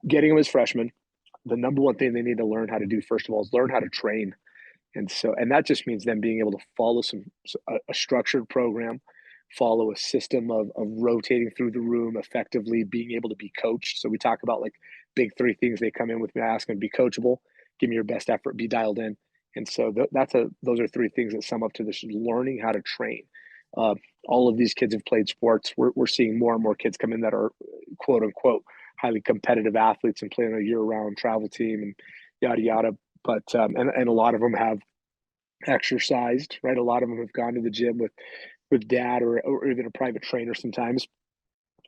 getting them as freshmen, the number one thing they need to learn how to do, first of all, is learn how to train. And that just means them being able to follow a structured program, follow a system of rotating through the room effectively, being able to be coached. So we talk about like big three things they come in with me, I ask them to be coachable, give me your best effort, be dialed in. And so those are three things that sum up to this: learning how to train. Uh, all of these kids have played sports. We're seeing more and more kids come in that are quote unquote highly competitive athletes and play on a year-round travel team and yada yada. But and a lot of them have exercised, right? A lot of them have gone to the gym with dad or even a private trainer sometimes.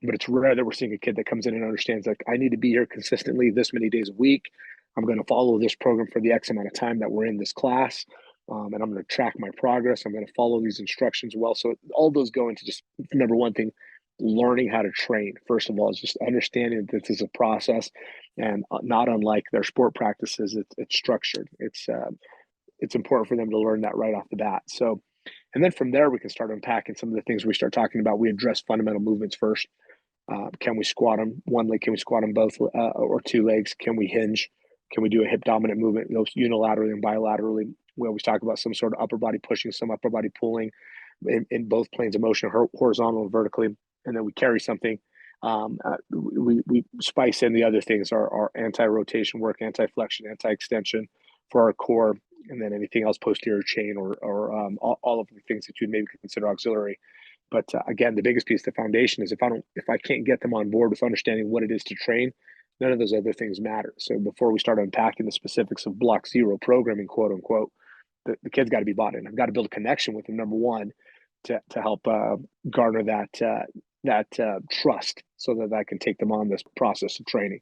But it's rare that we're seeing a kid that comes in and understands, like, I need to be here consistently this many days a week. I'm going to follow this program for the X amount of time that we're in this class. And I'm going to track my progress. I'm going to follow these instructions well. So all those go into just number one thing, learning how to train. First of all, is just understanding that this is a process, and not unlike their sport practices, it's structured. It's important for them to learn that right off the bat. So, and then from there, we can start unpacking some of the things we start talking about. We address fundamental movements first. Can we squat them one leg? Can we squat them both or two legs? Can we hinge? Can we do a hip dominant movement, unilaterally and bilaterally? We always talk about some sort of upper body pushing, some upper body pulling in both planes of motion, horizontal and vertically. And then we carry something. We spice in the other things, our anti-rotation work, anti-flexion, anti-extension for our core, and then anything else posterior chain or all of the things that you'd maybe consider auxiliary. But again, the biggest piece, the foundation, is if I can't get them on board with understanding what it is to train, none of those other things matter. So before we start unpacking the specifics of block zero programming, quote unquote, the kid's got to be bought in. I've got to build a connection with them, number one, to help garner that trust, so that I can take them on this process of training.